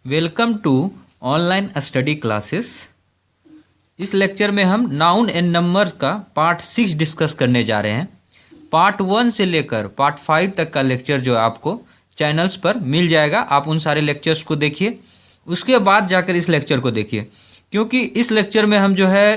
Welcome to online study classes. इस lecture में हम नाउन एंड नंबर्स का पार्ट 6 डिस्कस करने जा रहे हैं। पार्ट 1 से लेकर पार्ट 5 तक का लेक्चर जो आपको चैनल्स पर मिल जाएगा, आप उन सारे लेक्चर्स को देखिए, उसके बाद जाकर इस लेक्चर को देखिए, क्योंकि इस लेक्चर में हम जो है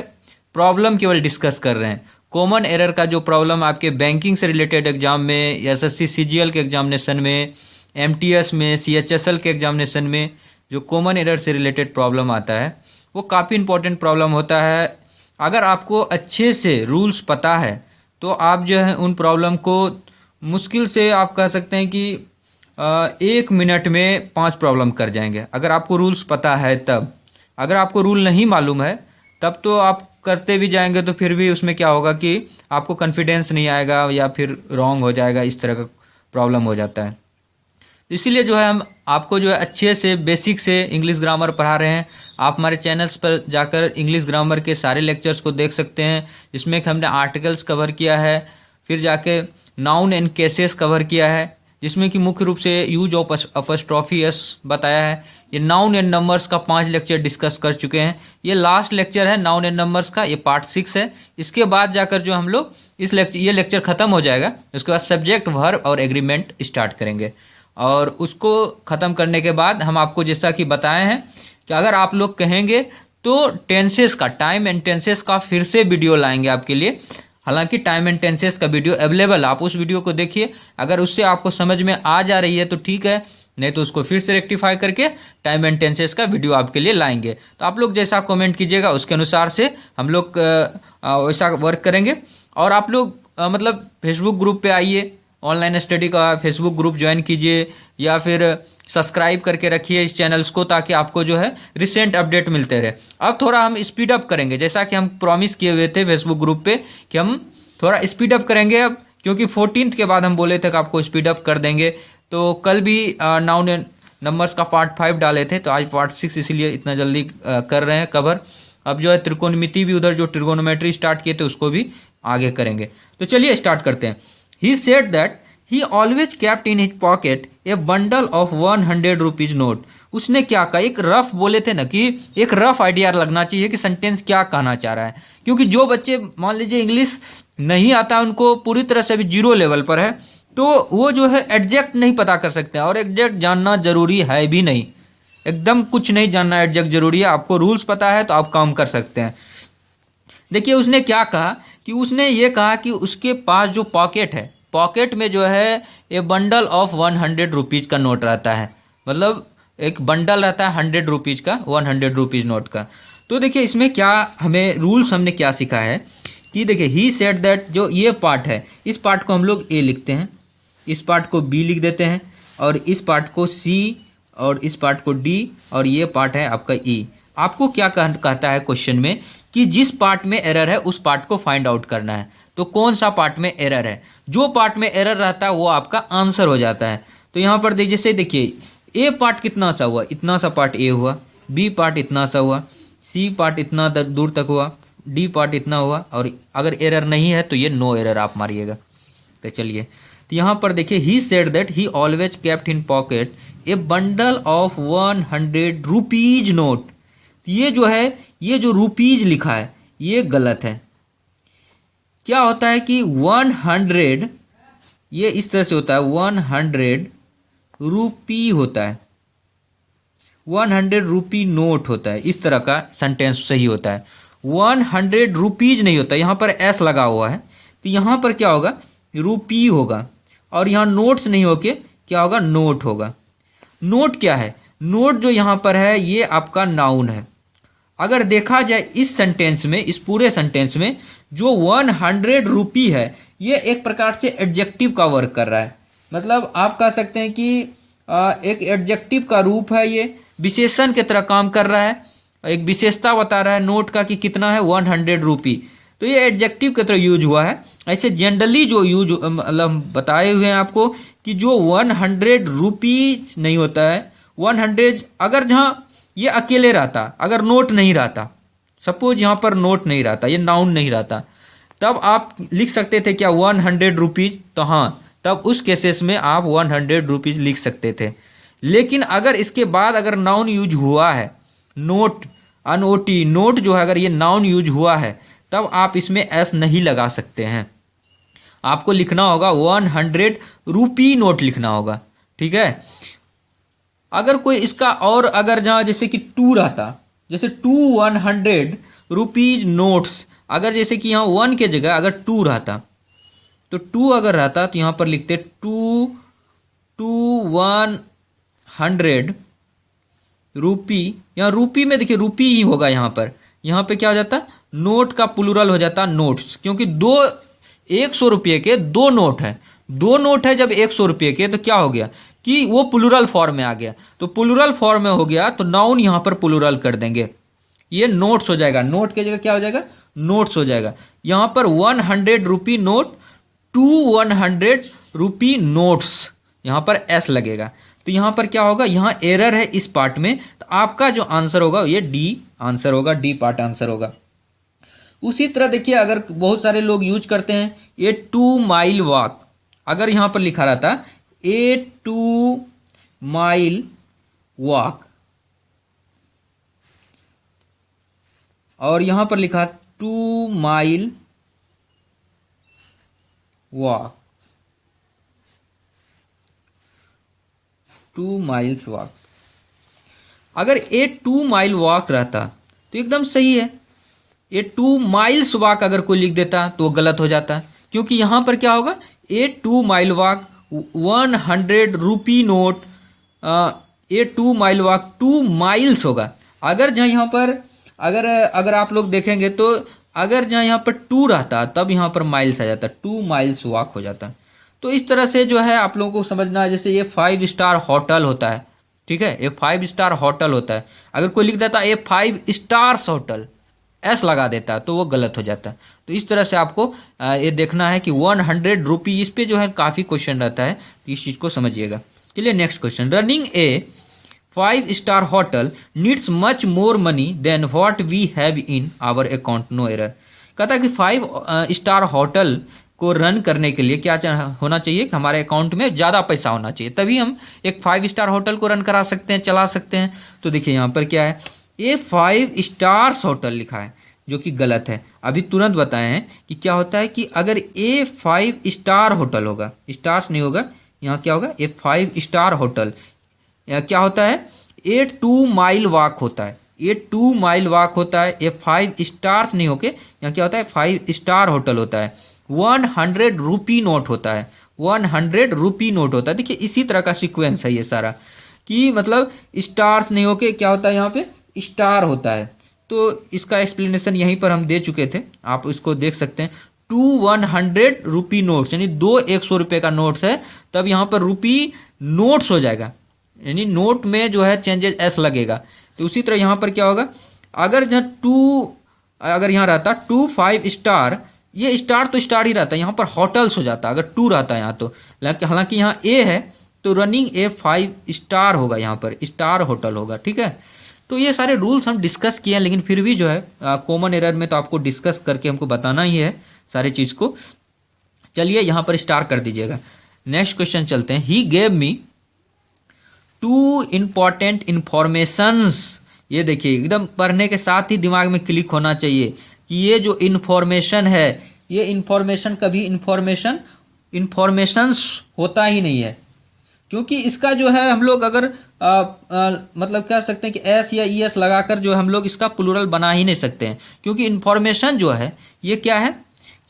प्रॉब्लम केवल डिस्कस कर रहे हैं। कॉमन एरर का जो प्रॉब्लम आपके बैंकिंग से रिलेटेड एग्जाम में, एसएससी सीजीएल के एग्जामिनेशन में, एमटीएस में, सीएचएसएल के एग्जामिनेशन में जो कॉमन एरर से रिलेटेड प्रॉब्लम आता है वो काफ़ी इंपॉर्टेंट प्रॉब्लम होता है। अगर आपको अच्छे से रूल्स पता है तो आप जो है उन प्रॉब्लम को मुश्किल से आप कह सकते हैं कि 1 मिनट में 5 प्रॉब्लम कर जाएंगे, अगर आपको रूल्स पता है तब। अगर आपको रूल नहीं मालूम है तब तो आप करते भी जाएंगे तो फिर भी उसमें क्या होगा कि आपको कॉन्फिडेंस नहीं आएगा या फिर रॉन्ग हो जाएगा, इस तरह का प्रॉब्लम हो जाता है। तो इसीलिए जो है हम आपको जो है अच्छे से बेसिक से इंग्लिश ग्रामर पढ़ा रहे हैं। आप हमारे चैनल्स पर जाकर इंग्लिश ग्रामर के सारे लेक्चर्स को देख सकते हैं। इसमें हमने आर्टिकल्स कवर किया है, फिर जाके नाउन एंड केसेस कवर किया है, जिसमें कि मुख्य रूप से यूज ऑफ अपस्ट्रॉफी एस बताया है। ये नाउन एंड नंबर्स का 5 लेक्चर डिस्कस कर चुके हैं। ये लास्ट लेक्चर है नाउन एंड नंबर्स का, ये पार्ट 6 है। इसके बाद जाकर जो हम लोग ये लेक्चर ख़त्म हो जाएगा, उसके बाद सब्जेक्ट, वर्ब और एग्रीमेंट स्टार्ट करेंगे। और उसको ख़त्म करने के बाद हम आपको जैसा कि बताए हैं कि अगर आप लोग कहेंगे तो टेंसेस का, टाइम एंड टेंसेस का फिर से वीडियो लाएंगे आपके लिए। हालांकि टाइम एंड टेंसेस का वीडियो अवेलेबल, आप उस वीडियो को देखिए। अगर उससे आपको समझ में आ जा रही है तो ठीक है, नहीं तो उसको फिर से रेक्टिफाई करके टाइम एंड टेंसेस का वीडियो आपके लिए लाएंगे। तो आप लोग जैसा कमेंट कीजिएगा उसके अनुसार से हम लोग वैसा वर्क करेंगे। और आप लोग मतलब फेसबुक ग्रुप पे आइए, ऑनलाइन स्टडी का फेसबुक ग्रुप ज्वाइन कीजिए, या फिर सब्सक्राइब करके रखिए इस चैनल्स को, ताकि आपको जो है रिसेंट अपडेट मिलते रहे। अब थोड़ा हम स्पीड अप करेंगे, जैसा कि हम प्रॉमिस किए हुए थे फेसबुक ग्रुप पे कि हम थोड़ा स्पीड अप करेंगे अब, क्योंकि 14th के बाद हम बोले थे कि आपको स्पीड अप कर देंगे। तो कल भी नाउन एंड नंबर्स का पार्ट 5 डाले थे, तो आज पार्ट 6 इसीलिए इतना जल्दी कर रहे हैं कवर। अब जो है त्रिकोणमिति भी, उधर जो ट्रिगोनोमेट्री स्टार्ट किए थे उसको भी आगे करेंगे। तो चलिए स्टार्ट करते हैं। He said that he always kept in his pocket a bundle of 100 rupees note. उसने क्या कहा, एक रफ बोले थे ना कि एक रफ आइडिया लगना चाहिए कि सेंटेंस क्या कहना चाह रहा है। क्योंकि जो बच्चे मान लीजिए इंग्लिश नहीं आता, उनको पूरी तरह से अभी 0 लेवल पर है, तो वो जो है एग्जैक्ट नहीं पता कर सकते हैं। और एग्जैक्ट जानना जरूरी है भी नहीं, एकदम कुछ नहीं जानना एग्जैक्ट जरूरी है। आपको रूल्स पता है तो आप काम कर सकते हैं। देखिए उसने क्या कहा कि उसने ये कहा कि उसके पास जो पॉकेट है, पॉकेट में जो है ये बंडल ऑफ 100 रुपीज़ का नोट रहता है। मतलब एक बंडल रहता है 100 रुपीज़ का, 100 रुपीज़ नोट का। तो देखिए इसमें क्या हमें रूल्स हमने क्या सीखा है कि देखिए ही सेड दैट, जो ये पार्ट है इस पार्ट को हम लोग ए लिखते हैं, इस पार्ट को बी लिख देते हैं, और इस पार्ट को सी, और इस पार्ट को डी, और ये पार्ट है आपका ई। आपको क्या कहता है क्वेश्चन में कि जिस पार्ट में एरर है उस पार्ट को फाइंड आउट करना है। तो कौन सा पार्ट में एरर है, जो पार्ट में एरर रहता है वो आपका आंसर हो जाता है। तो यहाँ पर जैसे देखिए ए पार्ट कितना सा हुआ, इतना सा पार्ट ए हुआ, बी पार्ट इतना सा हुआ, सी पार्ट इतना दूर तक हुआ, डी पार्ट इतना हुआ, और अगर एरर नहीं है तो ये नो एरर आप मारिएगा। तो चलिए, तो यहाँ पर देखिए ही said that he always kept in pocket A bundle of 100 rupees note. ये जो है, ये जो रुपीज लिखा है ये गलत है। क्या होता है कि 100 ये इस तरह से होता है, 100 रुपी होता है, 100 रुपी नोट होता है, इस तरह का सेंटेंस सही होता है। 100 रुपीज नहीं होता, यहाँ पर एस लगा हुआ है, तो यहाँ पर क्या होगा, रुपी होगा, और यहाँ नोट्स नहीं होके क्या होगा, नोट होगा। नोट क्या है, नोट जो यहाँ पर है ये आपका नाउन है। अगर देखा जाए इस सेंटेंस में, इस पूरे सेंटेंस में जो 100 रुपी है ये एक प्रकार से एडजेक्टिव का वर्क कर रहा है। मतलब आप कह सकते हैं कि एक एडजेक्टिव का रूप है, ये विशेषण की तरह काम कर रहा है, एक विशेषता बता रहा है नोट का कि कितना है 100 रुपी। तो ये एडजेक्टिव की तरह यूज हुआ है। ऐसे जनरली जो यूज मतलब बताए हुए हैं आपको कि जो 100 रुपीज नहीं होता है, 100 अगर जहाँ ये अकेले रहता, अगर नोट नहीं रहता, सपोज यहाँ पर नोट नहीं रहता, ये नाउन नहीं रहता, तब आप लिख सकते थे क्या 100 रुपीज। तो हाँ, तब उस केसेस में आप 100 रुपीज लिख सकते थे। लेकिन अगर इसके बाद अगर नाउन यूज हुआ है, नोट, अनओटी, नोट जो है अगर ये नाउन यूज हुआ है, तब आप इसमें एस नहीं लगा सकते हैं। आपको लिखना होगा 100 रुपी नोट लिखना होगा, ठीक है। अगर कोई इसका और अगर जहाँ जैसे कि 2 रहता, जैसे 100 रुपीज नोट्स, अगर जैसे कि यहाँ 1 के जगह अगर 2 रहता, तो 2 अगर रहता तो यहाँ पर लिखते 100 रुपी। यहाँ रुपी में देखिए रुपी ही होगा यहाँ पे क्या हो जाता, नोट का प्लूरल हो जाता नोट्स, क्योंकि 100 रुपये के 2 नोट है, 2 नोट है जब 100 रुपये के, तो क्या हो गया कि वो प्लूरल फॉर्म में आ गया। तो प्लूरल फॉर्म में हो गया तो नाउन यहाँ पर प्लूरल कर देंगे, ये नोट्स हो जाएगा, नोट के जगह क्या हो जाएगा, नोट्स हो जाएगा। यहाँ पर 100 रुपी नोट, 100 रुपी नोट्स, यहाँ पर एस लगेगा। तो यहाँ पर क्या होगा, यहाँ एरर है इस पार्ट में, तो आपका जो आंसर होगा ये डी आंसर होगा, डी पार्ट आंसर होगा। उसी तरह देखिए अगर बहुत सारे लोग यूज करते हैं ये 2 माइल वॉक, अगर यहाँ पर लिखा रहता ए 2 माइल वॉक और यहाँ पर लिखा 2 माइल वॉक, 2 माइल्स वॉक, अगर ए 2 माइल वॉक रहता तो एकदम सही है। ये 2 माइल्स वॉक अगर कोई लिख देता तो वो गलत हो जाता, क्योंकि यहाँ पर क्या होगा, ए 2 माइल वॉक 100 रुपी नोट, ए 2 माइल वॉक 2 माइल्स होगा। अगर जहाँ यहाँ पर अगर आप लोग देखेंगे तो अगर जहाँ यहाँ पर 2 रहता तब यहाँ पर माइल्स आ जाता, 2 माइल्स वॉक हो जाता। तो इस तरह से जो है आप लोगों को समझना है, जैसे ये 5 स्टार होटल होता है, ठीक है, ये 5 स्टार होटल होता है, अगर कोई लिख देता ये 5 स्टार्स होटल, एस लगा देता तो वो गलत हो जाता। तो इस तरह से आपको ये देखना है कि 100 रुपी, इस पे जो है काफ़ी क्वेश्चन रहता है, तो इस चीज़ को समझिएगा। चलिए next question, running a 5 star hotel needs much more money than what we have in our account, no error. कहता है कि 5 स्टार होटल को रन करने के लिए क्या होना चाहिए कि हमारे अकाउंट में ज़्यादा पैसा होना चाहिए, तभी हम एक 5 स्टार होटल को रन करा सकते हैं, चला सकते हैं। तो देखिए यहाँ पर क्या है, ये 5 स्टार्स होटल लिखा है जो कि गलत है। अभी तुरंत बताए हैं कि क्या होता है कि अगर ए 5 स्टार होटल होगा, स्टार्स नहीं होगा, यहाँ क्या होगा, ए 5 स्टार होटल क्या होता है, ए 2 माइल वॉक होता है, ए 2 माइल वॉक होता है, ए 5 स्टार्स नहीं होके यहाँ क्या होता है 5 स्टार होटल होता है, 100 रुपी नोट होता है, 100 रुपी नोट होता है। देखिए इसी तरह का सीक्वेंस है ये सारा, कि मतलब स्टार्स नहीं होके क्या होता है यहाँ पे स्टार होता है। तो इसका एक्सप्लेनेशन यहीं पर हम दे चुके थे, आप इसको देख सकते हैं। 100 रुपी नोट्स यानी 2 100 रुपये का नोट्स है, तब यहाँ पर रुपी नोट्स हो जाएगा, यानी नोट में जो है चेंजेस एस लगेगा। तो उसी तरह यहाँ पर क्या होगा, अगर जहाँ 2 अगर यहाँ रहता 2 5 स्टार, ये स्टार तो स्टार ही रहता है, यहाँ पर होटल्स हो जाता अगर 2 रहता है यहाँ तो, हालांकि यहाँ ए है तो रनिंग ए 5 स्टार होगा, यहाँ पर स्टार होटल होगा, ठीक है। तो ये सारे रूल्स हम डिस्कस किए हैं, लेकिन फिर भी जो है कॉमन एरर में तो आपको डिस्कस करके हमको बताना ही है सारे चीज़ को। चलिए यहाँ पर स्टार कर दीजिएगा। नेक्स्ट क्वेश्चन चलते हैं, ही गेव मी 2 इम्पॉर्टेंट इन्फॉर्मेशंस। ये देखिए एकदम पढ़ने के साथ ही दिमाग में क्लिक होना चाहिए कि ये जो इन्फॉर्मेशन है, ये इन्फॉर्मेशन कभी इन्फॉर्मेशंस होता ही नहीं है, क्योंकि इसका जो है हम लोग अगर मतलब कह सकते हैं कि एस या ई एस लगाकर जो हम लोग इसका प्लूरल बना ही नहीं सकते हैं, क्योंकि इन्फॉर्मेशन जो है ये क्या है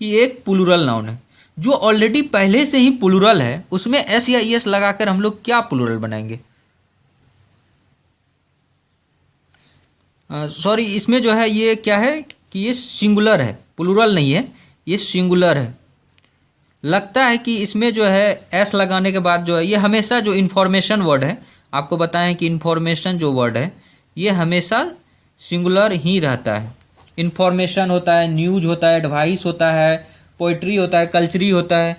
कि एक प्लूरल नाउन है, जो ऑलरेडी पहले से ही प्लूरल है, उसमें एस या ई एस लगाकर हम लोग क्या प्लूरल बनाएंगे। सॉरी, इसमें जो है ये क्या है कि ये सिंगुलर है, प्लूरल नहीं है, ये सिंगुलर है। लगता है कि इसमें जो है एस लगाने के बाद जो है ये हमेशा जो इन्फॉर्मेशन वर्ड है, आपको बताएं कि इन्फॉर्मेशन जो वर्ड है ये हमेशा सिंगुलर ही रहता है। इन्फॉर्मेशन होता है, न्यूज होता है, एडवाइस होता है, पोइट्री होता है, कल्चरी होता है।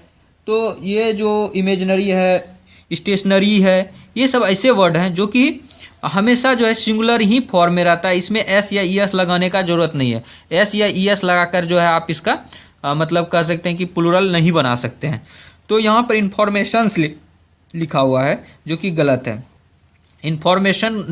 तो ये जो इमेजनरी है, स्टेशनरी है, ये सब ऐसे वर्ड हैं जो कि हमेशा जो है सिंगुलर ही फॉर्म में रहता है, इसमें एस या ई एस लगाने का ज़रूरत नहीं है। एस या ई एस लगाकर जो है आप इसका मतलब कह सकते हैं कि प्लूरल नहीं बना सकते हैं। तो यहाँ पर इन्फॉर्मेशंस लिखा हुआ है जो कि गलत है। इन्फॉर्मेशंस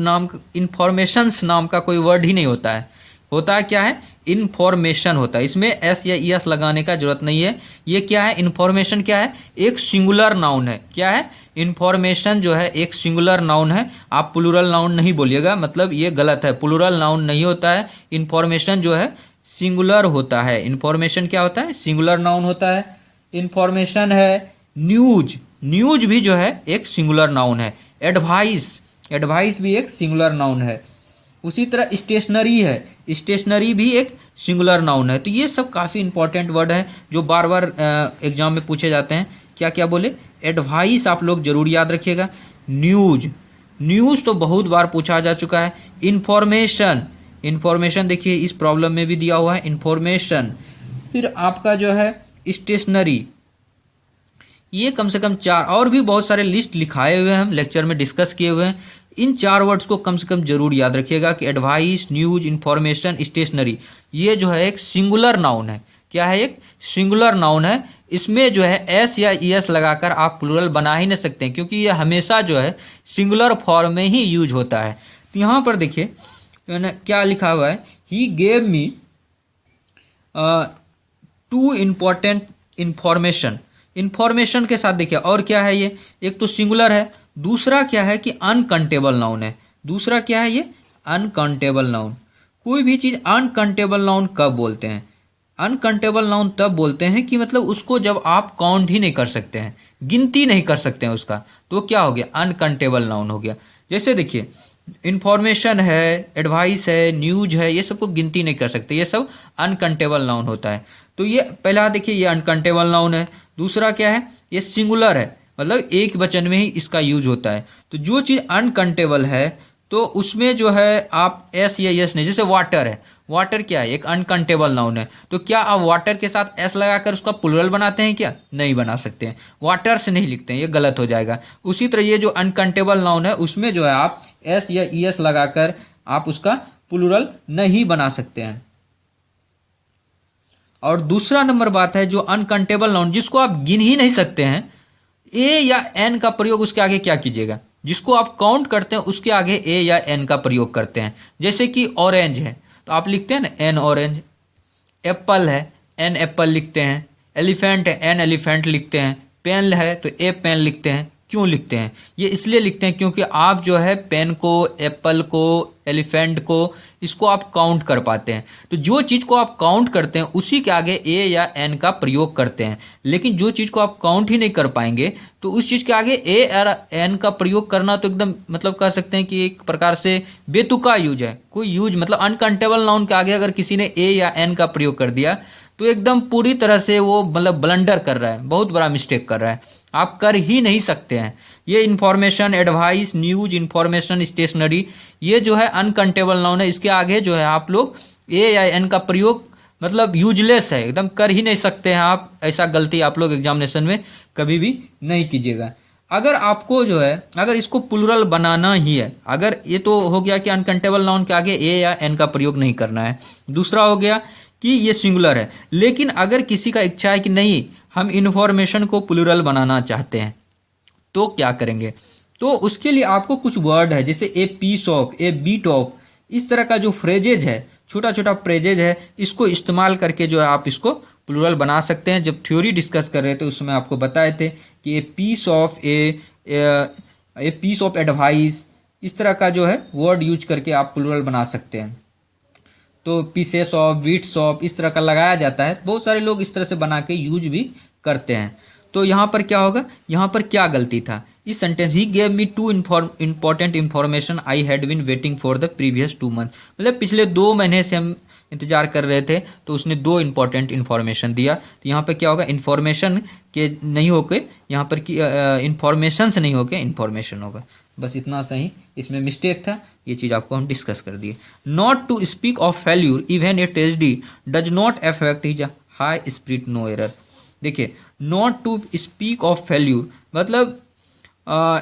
नाम का कोई वर्ड ही नहीं होता है। होता है क्या है, इन्फॉर्मेशन होता है। इसमें एस या ईएस लगाने का जरूरत नहीं है। ये क्या है, इन्फॉर्मेशन क्या है, एक सिंगुलर नाउन है। क्या है, इन्फॉर्मेशन जो है एक सिंगुलर नाउन है। आप प्लूरल नाउन नहीं बोलिएगा, मतलब ये गलत है, प्लूरल नाउन नहीं होता है। इन्फॉर्मेशन जो है सिंगुलर होता है। इन्फॉर्मेशन क्या होता है, सिंगुलर नाउन होता है। इन्फॉर्मेशन है न्यूज, न्यूज भी जो है एक सिंगुलर नाउन है। एडवाइस, एडवाइस भी एक सिंगुलर नाउन है। उसी तरह स्टेशनरी है, स्टेशनरी भी एक सिंगुलर नाउन है। तो ये सब काफ़ी इंपॉर्टेंट वर्ड है जो बार बार एग्जाम में पूछे जाते हैं। क्या क्या बोले, एडवाइस आप लोग जरूर याद रखिएगा। न्यूज, न्यूज तो बहुत बार पूछा जा चुका है। इंफॉर्मेशन, इंफॉर्मेशन देखिए इस प्रॉब्लम में भी दिया हुआ है इंफॉर्मेशन। फिर आपका जो है स्टेशनरी, ये कम से कम 4 और भी बहुत सारे लिस्ट लिखाए हुए हैं, हम लेक्चर में डिस्कस किए हुए हैं। इन 4 वर्ड्स को कम से कम जरूर याद रखिएगा कि एडवाइस, न्यूज, इंफॉर्मेशन, स्टेशनरी, ये जो है एक सिंगुलर नाउन है। क्या है, एक सिंगुलर नाउन है। इसमें जो है एस या ईएस लगाकर आप प्लूरल बना ही नहीं सकते, क्योंकि ये हमेशा जो है सिंगुलर फॉर्म में ही यूज होता है। तो यहाँ पर देखिए क्या लिखा हुआ है, ही gave me 2 important information. Information के साथ देखिए और क्या है, ये एक तो सिंगुलर है, दूसरा क्या है कि अनकाउंटेबल नाउन है। दूसरा क्या है, ये अनकाउंटेबल नाउन। कोई भी चीज़ अनकाउंटेबल नाउन कब बोलते हैं, अनकाउंटेबल नाउन तब बोलते हैं कि मतलब उसको जब आप काउंट ही नहीं कर सकते हैं, गिनती नहीं कर सकते हैं उसका, तो क्या हो गया, अनकाउंटेबल नाउन हो गया। जैसे देखिए इंफॉर्मेशन है, एडवाइस है, न्यूज है, ये सबको गिनती नहीं कर सकते, ये सब अनकाउंटेबल नाउन होता है। तो ये पहला देखिए ये अनकाउंटेबल नाउन है। दूसरा क्या है, ये सिंगुलर है, मतलब एक वचन में ही इसका यूज होता है। तो जो चीज़ अनकाउंटेबल है तो उसमें जो है आप एस या यस नहीं, जैसे वाटर है, वाटर क्या है, एक अनकाउंटेबल नाउन है। तो क्या आप वाटर के साथ एस लगाकर उसका प्लूरल बनाते हैं, क्या नहीं बना सकते हैं, वाटर से नहीं लिखते हैं, ये गलत हो जाएगा। उसी तरह ये जो अनकाउंटेबल नाउन है उसमें जो है आप एस या ईएस लगाकर आप उसका प्लूरल नहीं बना सकते हैं। और दूसरा नंबर बात है जो अनकाउंटेबल नाउन जिसको आप गिन ही नहीं सकते हैं, ए या एन का प्रयोग उसके आगे क्या कीजिएगा, जिसको आप काउंट करते हैं उसके आगे ए या एन का प्रयोग करते हैं। जैसे कि ऑरेंज है तो आप लिखते हैं ना एन ऑरेंज, एप्पल है एन एप्पल लिखते हैं, एलिफेंट है एन एलिफेंट लिखते हैं, पेन है तो ए पेन लिखते हैं। क्यों लिखते हैं, ये इसलिए लिखते हैं क्योंकि आप जो है पेन को, एप्पल को, एलिफेंट को, इसको आप काउंट कर पाते हैं। तो जो चीज़ को आप काउंट करते हैं उसी के आगे ए या एन का प्रयोग करते हैं। लेकिन जो चीज़ को आप काउंट ही नहीं कर पाएंगे तो उस चीज़ के आगे ए और एन का प्रयोग करना तो एकदम मतलब कह सकते हैं कि एक प्रकार से बेतुका यूज है। कोई यूज मतलब अनकाउंटेबल नाउन के आगे अगर किसी ने ए या एन का प्रयोग कर दिया तो एकदम पूरी तरह से वो मतलब ब्लंडर कर रहा है, बहुत बड़ा मिस्टेक कर रहा है, आप कर ही नहीं सकते हैं। ये information, advice, news, information, stationery, ये जो है अनकाउंटेबल नाउन है। इसके आगे जो है आप लोग ए या एन का प्रयोग मतलब यूजलेस है, एकदम कर ही नहीं सकते हैं आप। ऐसा गलती आप लोग एग्जामिनेशन में कभी भी नहीं कीजिएगा। अगर आपको जो है अगर इसको प्लूरल बनाना ही है, अगर ये तो हो गया कि अनकाउंटेबल नाउन के आगे ए या एन का प्रयोग नहीं करना है। दूसरा हो गया कि ये सिंगुलर है, लेकिन अगर किसी का इच्छा है कि नहीं हम इन्फॉर्मेशन को प्लूरल बनाना चाहते हैं तो क्या करेंगे, तो उसके लिए आपको कुछ वर्ड है जैसे a piece of, a bit of, इस तरह का जो फ्रेजेज है, छोटा छोटा फ्रेजेज है, इसको इस्तेमाल करके जो है आप इसको प्लूरल बना सकते हैं। जब थ्योरी डिस्कस कर रहे थे उसमें आपको बताए थे कि a piece of, a piece of advice, इस तरह का जो है वर्ड यूज करके आप प्लूरल बना सकते हैं। तो पीसेस ऑफ, वीट्स ऑफ, इस तरह का लगाया जाता है, बहुत सारे लोग इस तरह से बना के यूज भी करते हैं। तो यहाँ पर क्या होगा, यहाँ पर क्या गलती था इस sentence, he gave me 2 important information I had been waiting for the previous 2 month, मतलब पिछले 2 महीने से हम इंतजार कर रहे थे तो उसने 2 इंपॉर्टेंट इन्फॉर्मेशन दिया। तो यहाँ पर क्या होगा, इन्फॉर्मेशन के नहीं होके यहाँ पर इन्फॉर्मेशन से नहीं होके इन्फॉर्मेशन होगा। बस इतना सही इसमें मिस्टेक था, ये चीज़ आपको हम डिस्कस कर दिए। Not to speak of failure even a tragedy does not affect his high spirit, no error. देखिए not to speak of failure मतलब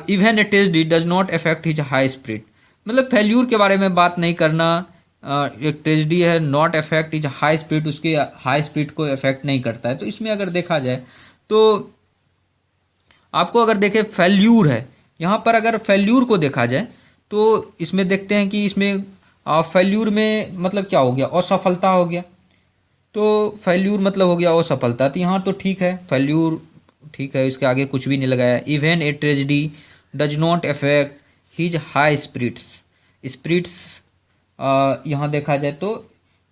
even a tragedy does not affect his high spirit, मतलब failure के बारे में बात नहीं करना। एक ट्रेजेडी है, not affect his high spirit, उसके हाई स्पिरिट को अफेक्ट नहीं करता है। तो इसमें अगर देखा जाए तो आपको अगर देखे फेल्यूर है, यहाँ पर अगर फेल्यूर को देखा जाए तो इसमें देखते हैं कि इसमें फेल्यूर में मतलब क्या हो गया, असफलता हो गया। तो फेल्यूर मतलब हो गया असफलता, तो यहाँ तो ठीक है, फेल्यूर ठीक है, इसके आगे कुछ भी नहीं लगाया। Even a tragedy does not affect his high spirits यहाँ देखा जाए तो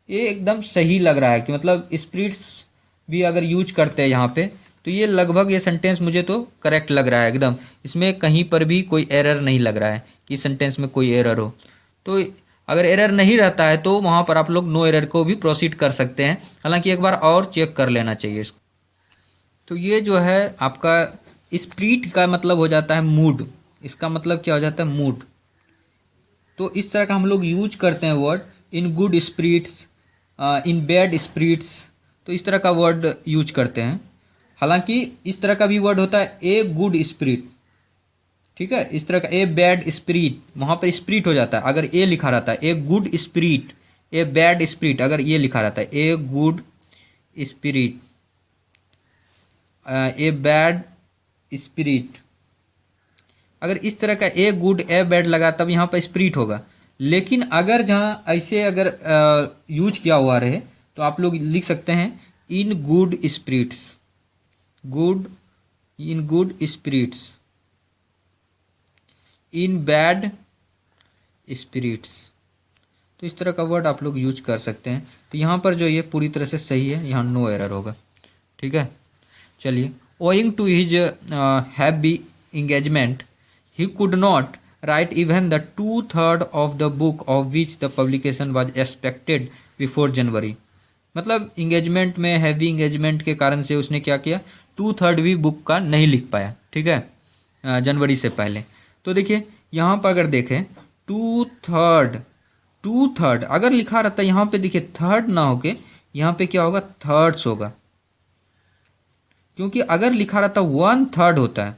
ये एकदम सही लग रहा है कि मतलब स्पिरिट्स भी अगर यूज करते हैं यहाँ पे, तो ये लगभग ये सेंटेंस मुझे तो करेक्ट लग रहा है एकदम। इसमें कहीं पर भी कोई एरर नहीं लग रहा है कि सेंटेंस में कोई एरर हो। तो अगर एरर नहीं रहता है तो वहाँ पर आप लोग नो एरर को भी प्रोसीड कर सकते हैं, हालांकि एक बार और चेक कर लेना चाहिए इसको। तो ये जो है आपका स्पिरिट का मतलब हो जाता है मूड, इसका मतलब क्या हो जाता है, मूड। तो इस तरह का हम लोग यूज करते हैं word, in good spirits, in bad spirits, तो इस तरह का वर्ड यूज करते हैं। हालांकि इस तरह का भी वर्ड होता है ए गुड स्पिरिट, ठीक है, इस तरह का ए बैड स्पिरिट, वहाँ पर स्पिरिट हो जाता है अगर ए लिखा रहता है, a good spirit, a bad spirit अगर ये लिखा रहता है, a good spirit, a bad spirit, अगर इस तरह का ए गुड ए बैड लगा तब यहाँ पर स्पिरिट होगा। लेकिन अगर जहाँ ऐसे अगर यूज किया हुआ रहे तो आप लोग लिख सकते हैं in good spirits, good, in good spirits, in bad spirits, तो इस तरह का वर्ड आप लोग यूज कर सकते हैं। तो यहाँ पर जो ये पूरी तरह से सही है, यहाँ नो एरर होगा, ठीक है। चलिए, owing to his heavy engagement he could not write even the 2/3 of the book of which the publication was expected before January. मतलब इंगेजमेंट में, हैवी इंगेजमेंट के कारण से उसने क्या किया, 2/3 भी बुक का नहीं लिख पाया, ठीक है, जनवरी से पहले। तो देखिए यहाँ पर अगर देखें 2/3 अगर लिखा रहता है यहाँ पे, देखिए थर्ड ना होके यहाँ पे क्या होगा, थर्ड्स होगा, क्योंकि अगर लिखा रहता 1/3 होता है,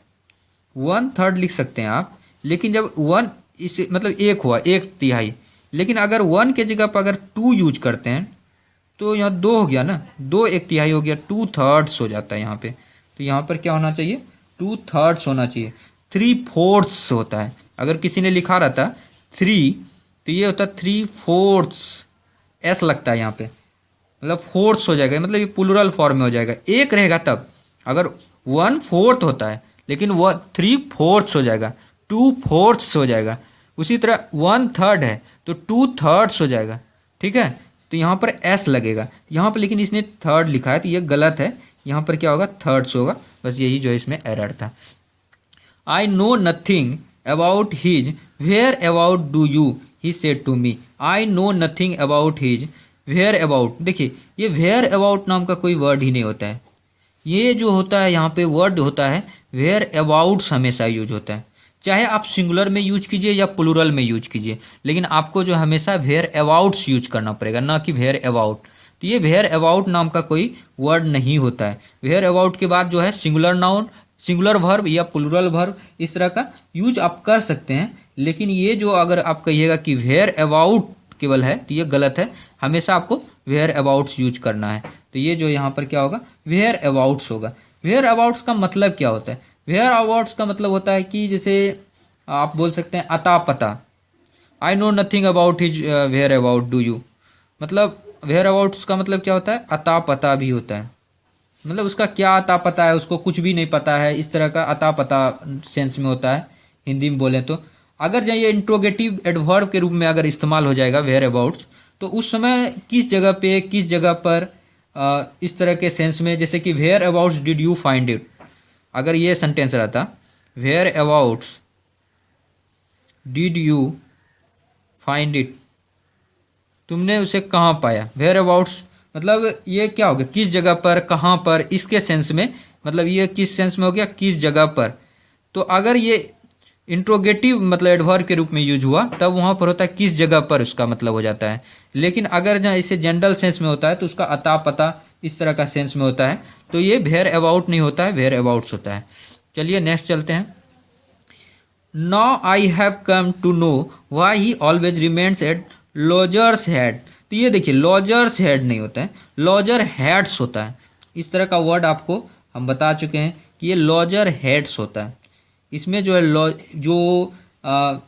1/3 लिख सकते हैं आप। लेकिन जब 1 इस मतलब एक हुआ, 1/3, लेकिन अगर 1 के जगह पर अगर 2 यूज करते हैं तो यहाँ 2 हो गया ना, 2/3 हो गया, 2/3 हो जाता है यहाँ पे। तो यहाँ पर क्या होना चाहिए, 2/3 होना चाहिए। 3/4 होता है, अगर किसी ने लिखा रहता 3 तो ये होता 3/4, एस लगता है यहाँ पे, मतलब फोर्थ हो जाएगा, मतलब ये प्लूरल फॉर्म में हो जाएगा, एक रहेगा तब। अगर 1/4 होता है लेकिन वह 3/4 हो जाएगा, 2/4 हो जाएगा। उसी तरह 1/3 है तो 2/3 हो जाएगा, ठीक है। तो यहाँ पर एस लगेगा, यहाँ पर लेकिन इसने थर्ड लिखा है तो ये गलत है, यहाँ पर क्या होगा, थर्ड्स होगा। बस यही जो इसमें एरर था। I know nothing about his, whereabouts do you, he said to me. I know nothing about his, whereabouts, देखिए ये वेयर अबाउट नाम का कोई वर्ड ही नहीं होता है। ये जो होता है यहाँ पे वर्ड होता है वेयर अबाउट्स, हमेशा यूज होता है, चाहे आप सिंगुलर में यूज कीजिए या प्लूरल में यूज कीजिए, लेकिन आपको जो हमेशा वेयर अबाउट्स यूज करना पड़ेगा, ना कि वेयर अबाउट। तो ये वेयर अबाउट नाम का कोई वर्ड नहीं होता है। वेयर अबाउट के बाद जो है सिंगुलर नाउन, सिंगुलर वर्ब या प्लूरल वर्ब, इस तरह का यूज आप कर सकते हैं। लेकिन ये जो अगर आप कहिएगा कि वेयर अबाउट केवल है तो ये गलत है, हमेशा आपको वेयर अबाउट्स यूज करना है। तो ये जो यहाँ पर क्या होगा, वेयर अबाउट्स होगा। वेयर अबाउट्स का मतलब क्या होता है, वेयर अबाउट्स का मतलब होता है कि जैसे आप बोल सकते हैं अता पता, I know nothing about his whereabouts do you, मतलब वेयर अबाउट्स का मतलब क्या होता है, अता पता भी होता है, मतलब उसका क्या अता पता है, उसको कुछ भी नहीं पता है, इस तरह का अता पता सेंस में होता है हिंदी में बोले तो। अगर ये इंट्रोगेटिव एडवर्ब के रूप में अगर इस्तेमाल हो जाएगा वेयर अबाउट्स, तो उस समय किस जगह पे, किस जगह पर, इस तरह के सेंस में, जैसे कि whereabouts did you find it, अगर ये सेंटेंस रहता whereabouts did you find it, तुमने उसे कहाँ पाया, वेयर अबाउट्स मतलब ये क्या हो गया, किस जगह पर, कहाँ पर, इसके सेंस में, मतलब ये किस सेंस में हो गया, किस जगह पर। तो अगर ये इंट्रोगेटिव मतलब एडवर्ब के रूप में यूज हुआ तब वहाँ पर होता है किस जगह पर, उसका मतलब हो जाता है। लेकिन अगर जहाँ इसे जनरल सेंस में होता है तो उसका अता पता इस तरह का सेंस में होता है, तो ये वेयर अबाउट नहीं होता है, वेयर अबाउट्स होता है। चलिए नेक्स्ट चलते हैं। Now I have come to know why he always remains at loggerheads. तो ये देखिए लॉजर्स हेड नहीं होता है, लॉजर हेड्स होता है। इस तरह का वर्ड आपको हम बता चुके हैं कि ये लॉजर हेड्स होता है। इसमें जो है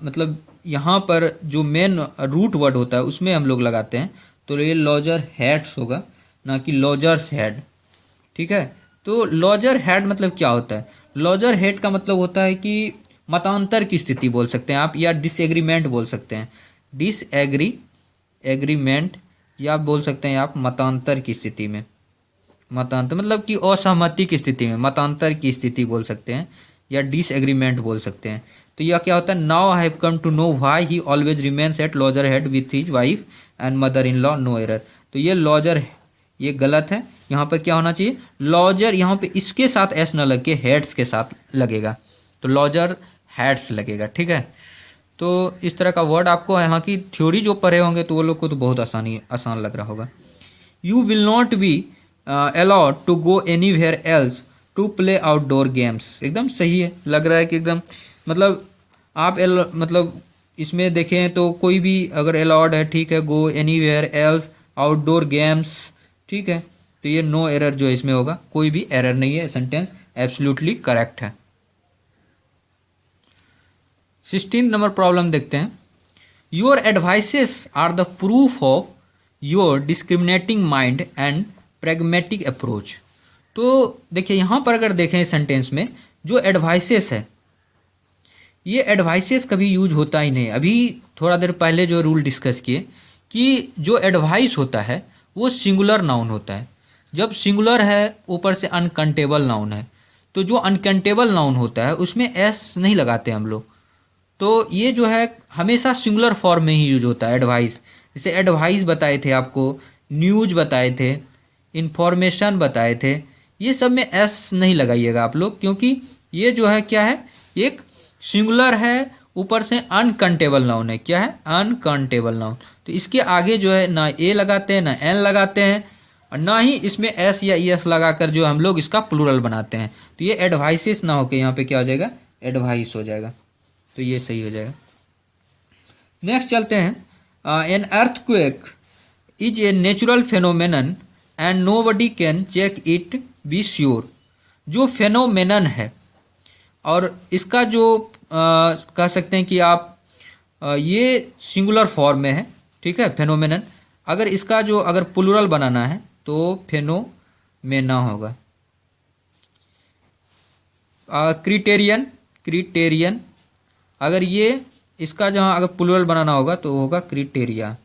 मतलब यहाँ पर जो मेन रूट वर्ड होता है उसमें हम लोग लगाते हैं, तो ये लॉजर हैड्स होगा, ना कि लॉजर्स हैड। ठीक है, तो लॉजर हैड मतलब क्या होता है? लॉजर हेड का मतलब होता है कि मतांतर की स्थिति बोल सकते हैं आप, या डिसएग्रीमेंट बोल सकते हैं। एग्रीमेंट, या बोल सकते हैं आप मतांतर की स्थिति में। मतांतर मतलब कि असहमति की स्थिति में, मतांतर की स्थिति बोल सकते हैं, या डिसएग्रीमेंट बोल सकते हैं। तो यह क्या होता है? Now I have come to know why he always remains at lodger head with his wife and mother in law, no error. तो ये लॉजर, ये गलत है। यहाँ पर क्या होना चाहिए? लॉजर, यहाँ पे इसके साथ एस न लग के हेड्स के साथ लगेगा, तो लॉजर हेड्स लगेगा। ठीक है, तो इस तरह का वर्ड आपको यहाँ की थ्योरी जो पढ़े होंगे तो वो लोग को तो बहुत आसान लग रहा होगा। You will not be allowed to go anywhere else to play outdoor games. एकदम सही है, लग रहा है कि एकदम मतलब आप मतलब इसमें देखें तो कोई भी अगर अलाउड है, ठीक है, गो एनीवेयर एल्स आउटडोर गेम्स, ठीक है, तो ये नो एरर जो इसमें होगा, कोई भी एरर नहीं है, सेंटेंस एब्सोल्युटली करेक्ट है। 16 नंबर प्रॉब्लम देखते हैं। Your advices are the proof of your discriminating mind and pragmatic approach. तो देखिए यहाँ पर अगर देखें सेंटेंस में जो एडवाइसेस है, ये एडवाइसेस कभी यूज होता ही नहीं। अभी थोड़ा देर पहले जो रूल डिस्कस किए कि जो एडवाइस होता है वो सिंगुलर नाउन होता है। जब सिंगुलर है ऊपर से अनकाउंटेबल नाउन है, तो जो अनकाउंटेबल नाउन होता है उसमें एस नहीं लगाते हम लोग। तो ये जो है हमेशा सिंगुलर फॉर्म में ही यूज होता है एडवाइस। जैसे एडवाइस बताए थे आपको, न्यूज बताए थे, इंफॉर्मेशन बताए थे, ये सब में एस नहीं लगाइएगा आप लोग, क्योंकि ये जो है क्या है, एक सिंगुलर है, ऊपर से अनकाउंटेबल नाउन है। क्या है? Uncountable noun. तो इसके आगे जो है ना ए लगाते हैं ना एन लगाते हैं, और ना ही इसमें एस या ई एस लगाकर जो हम लोग इसका प्लूरल बनाते हैं। तो ये एडवाइसेस ना होके यहाँ पे क्या हो जाएगा? एडवाइस हो जाएगा। तो ये सही हो जाएगा। नेक्स्ट चलते हैं। An earthquake is a natural phenomenon and nobody can check it be sure. जो फेनोमेनन है और इसका जो कह सकते हैं कि आप ये सिंगुलर फॉर्म में है, ठीक है, फेनोमेनन। अगर इसका जो अगर प्लूरल बनाना है तो फेनोमेना होगा। क्रिटेरियन अगर ये इसका जहाँ अगर प्लूरल बनाना होगा तो होगा क्रिटेरिया।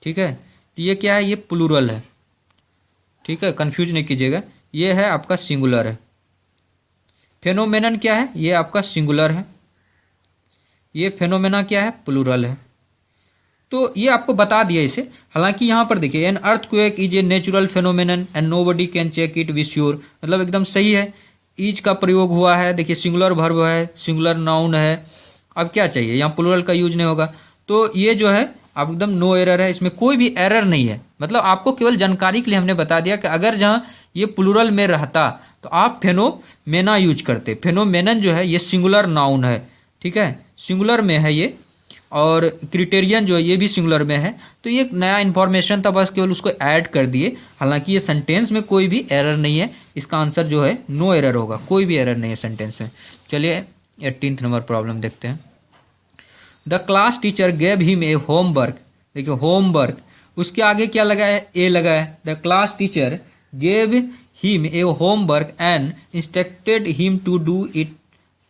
ठीक है, तो ये क्या है? ये प्लूरल है। ठीक है, कंफ्यूज नहीं कीजिएगा, ये है आपका सिंगुलर है। फेनोमेनन क्या है? ये आपका सिंगुलर है। ये फेनोमेना क्या है? प्लूरल है। तो ये आपको बता दिया इसे। हालांकि यहाँ पर देखिए, an earthquake is a natural phenomenon and nobody can check it with sure, मतलब एकदम सही है। इज का प्रयोग हुआ है, देखिए सिंगुलर वर्ब है, सिंगुलर नाउन है। अब क्या चाहिए? यहाँ प्लूरल का यूज नहीं होगा, तो ये जो है आप एकदम नो एरर है, इसमें कोई भी एरर नहीं है। मतलब आपको केवल जानकारी के लिए हमने बता दिया कि अगर जहाँ ये प्लूरल में रहता तो आप फेनोमेना यूज करते। फेनोमेनन जो है ये सिंगुलर नाउन है, ठीक है, सिंगुलर में है ये। और क्रिटेरियन जो है ये भी सिंगुलर में है। तो ये नया इन्फॉर्मेशन था, बस केवल उसको ऐड कर दिए। हालांकि ये सेंटेंस में कोई भी एरर नहीं है, इसका आंसर जो है नो एरर होगा, कोई भी एरर नहीं है सेंटेंस में। चलिए 18 नंबर प्रॉब्लम देखते हैं। The class teacher gave him a homework. देखिए होमवर्क, उसके आगे क्या लगा है? ए लगा है। The class teacher gave him a homework and instructed him to do it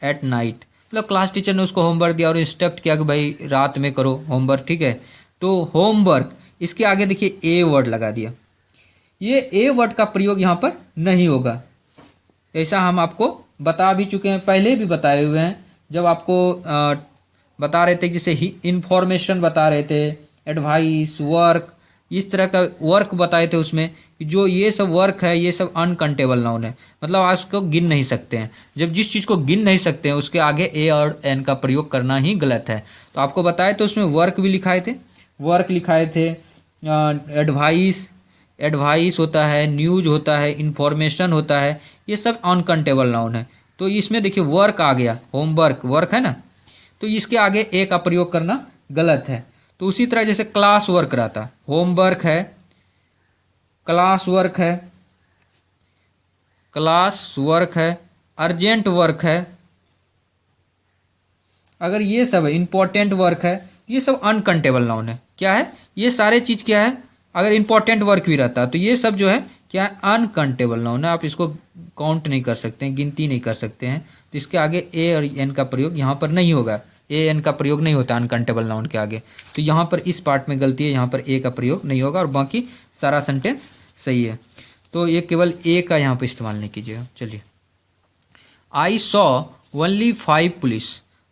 at night. मतलब क्लास टीचर ने उसको होमवर्क दिया और इंस्ट्रक्ट किया कि भाई रात में करो होमवर्क, ठीक है। तो होमवर्क, इसके आगे देखिए ए वर्ड लगा दिया। ये ए वर्ड का प्रयोग यहाँ पर नहीं होगा, ऐसा हम आपको बता भी चुके हैं, पहले भी बताए हुए हैं। जब आपको बता रहे थे, जैसे इंफॉर्मेशन बता रहे थे, एडवाइस, वर्क, इस तरह का वर्क बताए थे उसमें, जो ये सब वर्क है ये सब अनकाउंटेबल नाउन है, मतलब आज को गिन नहीं सकते हैं। जब जिस चीज़ को गिन नहीं सकते हैं उसके आगे ए और एन का प्रयोग करना ही गलत है। तो आपको बताए तो उसमें वर्क भी लिखाए थे, वर्क लिखाए थे, एडवाइस होता है, न्यूज होता है, इंफॉर्मेशन होता है, ये सब अनकाउंटेबल नाउन है। तो इसमें देखिए वर्क आ गया, होमवर्क वर्क है ना, तो इसके आगे ए का प्रयोग करना गलत है। तो उसी तरह जैसे क्लास वर्क रहता, होमवर्क है, क्लास वर्क है, क्लास वर्क है, अर्जेंट वर्क है, अगर ये सब है इम्पोर्टेंट वर्क है, ये सब अनकाउंटेबल नाउन है। क्या है ये सारे चीज़ क्या है, अगर इम्पोर्टेंट वर्क भी रहता है तो ये सब जो है क्या है अनकाउंटेबल नाउन है। आप इसको काउंट नहीं कर सकते हैं, गिनती नहीं कर सकते हैं। तो इसके आगे ए और एन का प्रयोग यहाँ पर नहीं होगा, ए एन का प्रयोग नहीं होता अनकाउंटेबल नाउन के आगे। तो यहाँ पर इस पार्ट में गलती है, यहाँ पर ए का प्रयोग नहीं होगा और बाकी सारा सेंटेंस सही है। तो ये केवल ए का यहाँ पर इस्तेमाल नहीं कीजिएगा। चलिए, I saw only 5 police,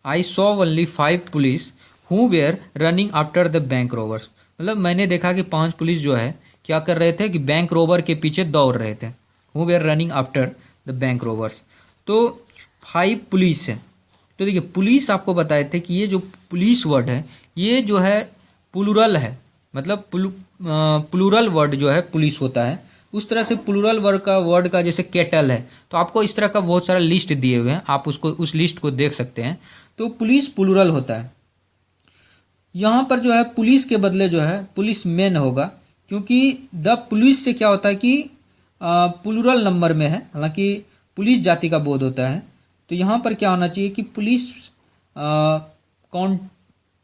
I saw only 5 police who were running after the bank robbers. मतलब मैंने देखा कि 5 पुलिस जो है क्या कर रहे थे कि बैंक रोवर के पीछे दौड़ रहे थे। Who were running after the bank robbers. तो 5 पुलिस है। तो देखिए पुलिस आपको बताए थे कि ये जो पुलिस वर्ड है ये जो है प्लूरल है, मतलब प्लूरल वर्ड जो है पुलिस होता है। उस तरह से प्लूरल वर्ड का जैसे केटल है, तो आपको इस तरह का बहुत सारा लिस्ट दिए हुए हैं, आप उसको उस लिस्ट को देख सकते हैं। तो पुलिस प्लूरल होता है। यहाँ पर जो है पुलिस के बदले जो है पुलिस मैन होगा, क्योंकि द पुलिस से क्या होता है कि प्लूरल नंबर में है, हालांकि पुलिस जाति का बोध होता है। तो यहाँ पर क्या होना चाहिए कि पुलिस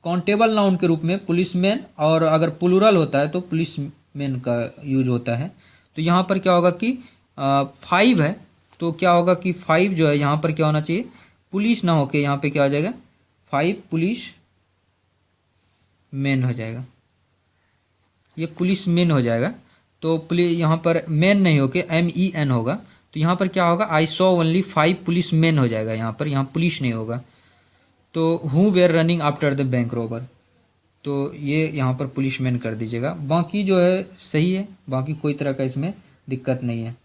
काउंटेबल नाउन के रूप में पुलिस मैन, और अगर प्लूरल होता है तो पुलिस मैन का यूज होता है। तो यहाँ पर क्या होगा कि 5 है, तो क्या होगा कि 5 जो है यहाँ पर क्या होना चाहिए, पुलिस ना होके यहाँ पे क्या हो जाएगा 5 पुलिस मैन हो जाएगा, ये पुलिस मैन हो जाएगा। तो पुलिस यहाँ पर मैन नहीं होके MEN होगा। तो यहाँ पर क्या होगा, I saw only 5 police man हो जाएगा यहाँ पर, यहाँ पुलिस नहीं होगा। तो who were running after the bank robber, तो ये यहाँ पर पुलिस मैन कर दीजिएगा। बाकी जो है सही है, बाकी कोई तरह का इसमें दिक्कत नहीं है।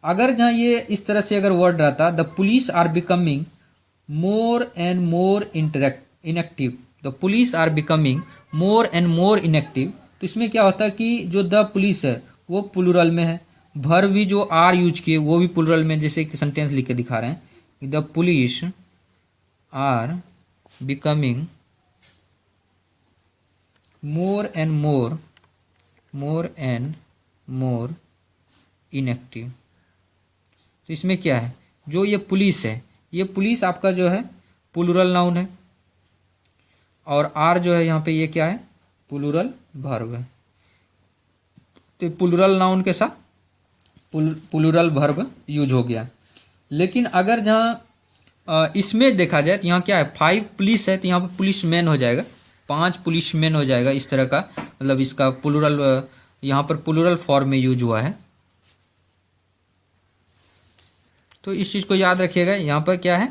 अगर जहाँ ये इस तरह से अगर वर्ड रहता, the police are becoming more and more inactive, the police are becoming more and more inactive, तो इसमें क्या होता है कि जो द पुलिस है वो प्लूरल में है, वर्ब भी जो आर यूज किए वो भी प्लूरल में, जैसे कि सेंटेंस लिख के दिखा रहे हैं, the police are becoming more and more inactive. तो इसमें क्या है, जो ये पुलिस है, ये पुलिस आपका जो है प्लूरल नाउन है, और आर जो है यहाँ पे ये क्या है प्लूरल वर्ब है। तो प्लूरल नाउन के साथ प्लूरल वर्ब यूज हो गया। लेकिन अगर जहाँ इसमें देखा जाए तो यहाँ क्या है 5 पुलिस है, तो यहाँ पर पुलिस मैन हो जाएगा, 5 पुलिस मैन हो जाएगा इस तरह का, मतलब इसका प्लूरल यहाँ पर प्लूरल फॉर्म में यूज हुआ है। तो इस चीज़ को याद रखिएगा। यहाँ पर क्या है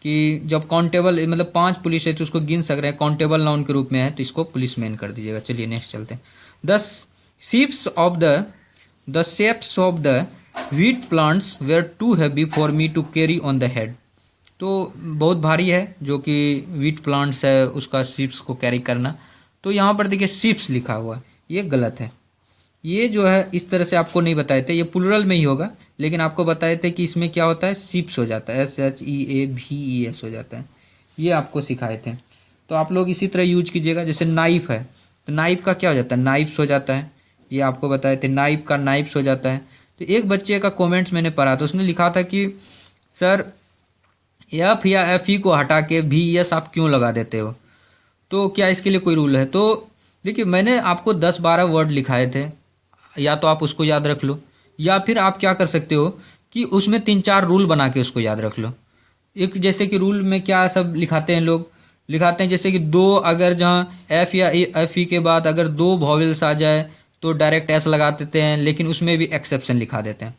कि जब काउंटेबल मतलब 5 पुलिस है तो उसको गिन सक रहे हैं, काउंटेबल नाउन के रूप में है तो इसको पुलिस मैन कर दीजिएगा। चलिए नेक्स्ट चलते हैं। The shapes of the wheat plants were too heavy for me to carry on the head. तो बहुत भारी है जो कि व्हीट प्लांट्स है उसका शीप्स को कैरी करना। तो यहाँ पर देखिए शीप्स लिखा हुआ है, ये गलत है। ये जो है इस तरह से आपको नहीं बताए थे, ये प्लूरल में ही होगा, लेकिन आपको बताए थे कि इसमें क्या होता है शीप्स हो जाता है, SHEAVES हो जाता है, ये आपको सिखाए थे। तो आप लोग इसी तरह यूज कीजिएगा। जैसे नाइफ है तो नाइफ का क्या हो जाता है, नाइफ्स हो जाता है, ये आपको बताए थे। नाइफ का नाइफ्स हो जाता है। तो एक बच्चे का कॉमेंट्स मैंने पढ़ा था, उसने लिखा था कि सर एफ या FE को हटा के VES आप क्यों लगा देते हो, तो क्या इसके लिए कोई रूल है। तो देखिए मैंने आपको 10-12 वर्ड लिखाए थे, या तो आप उसको याद रख लो, या फिर आप क्या कर सकते हो कि उसमें 3-4 रूल बना के उसको याद रख लो। एक जैसे कि रूल में क्या सब लिखाते हैं लोग, लिखाते हैं जैसे कि 2 अगर जहाँ F या FE के बाद अगर 2 वॉवेल्स आ जाए तो डायरेक्ट S लगा देते हैं, लेकिन उसमें भी एक्सेप्शन लिखा देते हैं।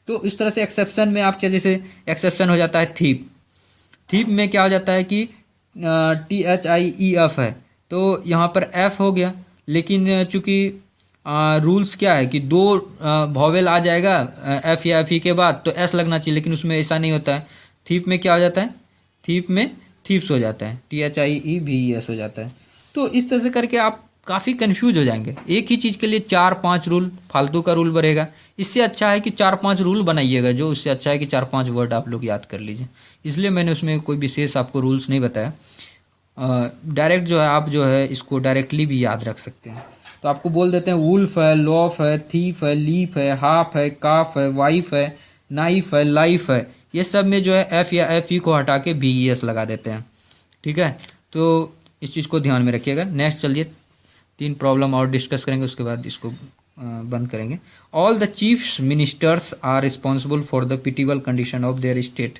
तो इस तरह से एक्सेप्शन में आप क्या, जैसे एक्सेप्शन हो जाता है थीप, थीप में क्या हो जाता है कि THIEF है, तो यहाँ पर F हो गया, लेकिन चूंकि रूल्स क्या है कि 2 वॉवेल आ जाएगा F या FE के बाद तो S लगना चाहिए, लेकिन उसमें ऐसा नहीं होता है। थीप में क्या हो जाता है, थीप में थीप्स हो जाता है, THIEVES हो जाता है। तो इस तरह से करके आप काफ़ी कंफ्यूज हो जाएंगे। एक ही चीज़ के लिए 4-5 रूल फालतू का रूल बनेगा। इससे अच्छा है कि 4-5 रूल बनाइएगा, जो उससे अच्छा है कि 4-5 वर्ड आप लोग याद कर लीजिए। इसलिए मैंने उसमें कोई विशेष आपको रूल्स नहीं बताया। डायरेक्ट जो है आप जो है इसको डायरेक्टली भी याद रख सकते हैं। तो आपको बोल देते हैं वुल्फ है, लॉफ है, थीफ है, लीफ है, हाफ है, काफ है, वाइफ है, नाइफ है, लाइफ है, ये सब में जो है एफ या एफ ई को हटा के बी ई एस लगा देते हैं। ठीक है, तो इस चीज़ को ध्यान में रखिएगा। नेक्स्ट चलिए 3 प्रॉब्लम और डिस्कस करेंगे, उसके बाद इसको बंद करेंगे। All the chief ministers are responsible for the pitiable condition of their state.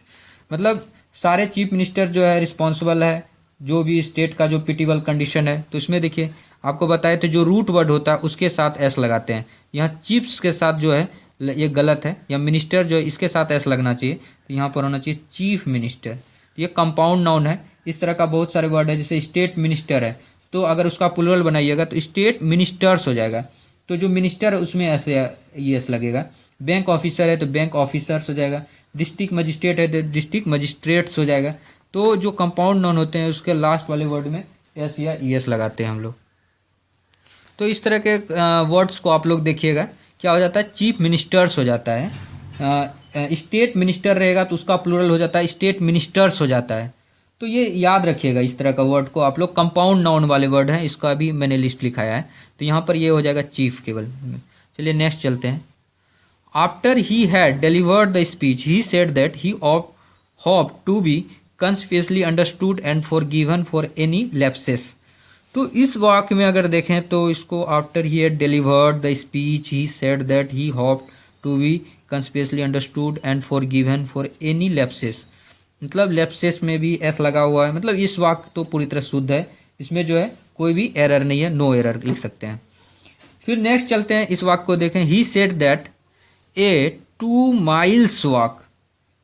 मतलब सारे चीफ मिनिस्टर जो है रिस्पॉन्सिबल है जो भी स्टेट का जो पिटिबल कंडीशन है। तो इसमें देखिए आपको बताए थे जो रूट वर्ड होता है उसके साथ एस लगाते हैं, यहाँ चीफ्स के साथ जो है ये गलत है, या मिनिस्टर जो है इसके साथ एस लगना चाहिए, तो यहाँ पर होना चाहिए चीफ मिनिस्टर। ये कंपाउंड नाउन है। इस तरह का बहुत सारे वर्ड है, जैसे स्टेट मिनिस्टर है तो अगर उसका प्लूरल बनाइएगा तो स्टेट मिनिस्टर्स हो जाएगा, तो जो मिनिस्टर है उसमें ऐसे एस लगेगा। बैंक ऑफिसर है तो बैंक ऑफिसर्स हो जाएगा। डिस्ट्रिक्ट मजिस्ट्रेट है तो डिस्ट्रिक्ट मजिस्ट्रेट्स हो जाएगा। तो जो कंपाउंड नाउन होते हैं उसके लास्ट वाले वर्ड में एस या ई एस लगाते हैं हम लोग। तो इस तरह के वर्ड्स को आप लोग देखिएगा, क्या हो जाता है, चीफ मिनिस्टर्स हो जाता है। स्टेट मिनिस्टर रहेगा तो उसका प्लूरल हो जाता है स्टेट मिनिस्टर्स हो जाता है। तो ये याद रखिएगा, इस तरह का वर्ड को आप लोग, कंपाउंड नाउन वाले वर्ड हैं, इसका भी मैंने लिस्ट लिखाया है। तो यहाँ पर ये हो जाएगा चीफ केवल। चलिए नेक्स्ट चलते हैं। After he had delivered the speech he said that he hoped to be conspicuously understood and forgiven for any lapses. तो इस वाक्य में अगर देखें तो इसको after he had delivered the speech he said that he hoped to be conspicuously understood and forgiven for any lapses, मतलब lapses में भी एस लगा हुआ है। मतलब इस वाक्य तो पूरी तरह शुद्ध है, इसमें जो है कोई भी एरर नहीं है, नो एरर लिख सकते हैं। फिर नेक्स्ट चलते हैं, इस वाक्य को देखें। ही said that A 2 miles walk.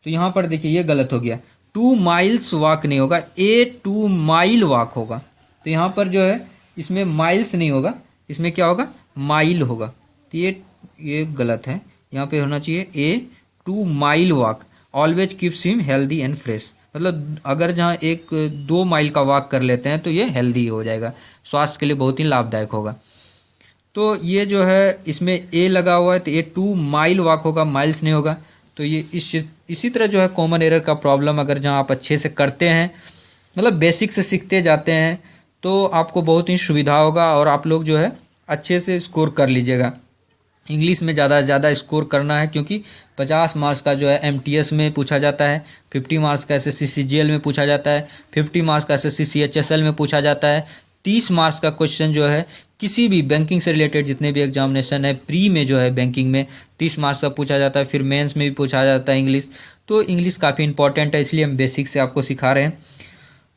तो यहाँ पर देखिए ये गलत हो गया, 2 माइल्स वॉक नहीं होगा, ए 2 माइल वॉक होगा। तो यहाँ पर जो है इसमें माइल्स नहीं होगा, इसमें क्या होगा, माइल होगा। तो ये गलत है, यहाँ पे होना चाहिए ए 2 mile walk. Always keeps him healthy and fresh. मतलब अगर जहाँ 1-2 माइल का वॉक कर लेते हैं तो ये हेल्दी हो जाएगा, स्वास्थ्य के लिए बहुत ही लाभदायक होगा। तो ये जो है इसमें ए लगा हुआ है तो ये 2 माइल वॉक होगा, माइल्स नहीं होगा। तो ये इसी तरह जो है कॉमन एरर का प्रॉब्लम अगर जहाँ आप अच्छे से करते हैं, मतलब बेसिक से सीखते जाते हैं, तो आपको बहुत ही सुविधा होगा और आप लोग जो है अच्छे से स्कोर कर लीजिएगा। इंग्लिश में ज़्यादा से ज़्यादा स्कोर करना है, क्योंकि 50 मार्क्स का जो है एमटीएस में पूछा जाता है, 50 मार्क्स का एसएससी सीजीएल में पूछा जाता है, 50 मार्क्स का एसएससी सीएचएसएल में पूछा जाता है, 30 मार्क्स का क्वेश्चन जो है किसी भी बैंकिंग से रिलेटेड जितने भी एग्जामिनेशन है प्री में जो है बैंकिंग में 30 मार्क्स का पूछा जाता है, फिर मेंस में भी पूछा जाता है इंग्लिश। तो इंग्लिश काफ़ी इंपॉर्टेंट है, इसलिए हम बेसिक से आपको सिखा रहे हैं।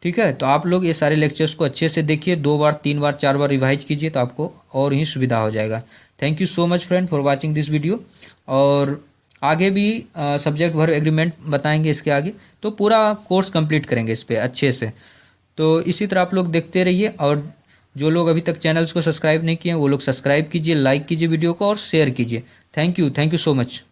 ठीक है, तो आप लोग ये सारे लेक्चर्स को अच्छे से देखिए, 2 बार 3 बार 4 बार रिवाइज कीजिए तो आपको और ही सुविधा हो जाएगा। Thank you so much friend for watching this video. और आगे भी सब्जेक्ट वर्ब एग्रीमेंट बताएंगे इसके आगे, तो पूरा कोर्स कंप्लीट करेंगे इस पर अच्छे से। तो इसी तरह आप लोग देखते रहिए, और जो लोग अभी तक चैनल्स को सब्सक्राइब नहीं किए हैं वो लोग सब्सक्राइब कीजिए, लाइक कीजिए वीडियो को और शेयर कीजिए। Thank you so much.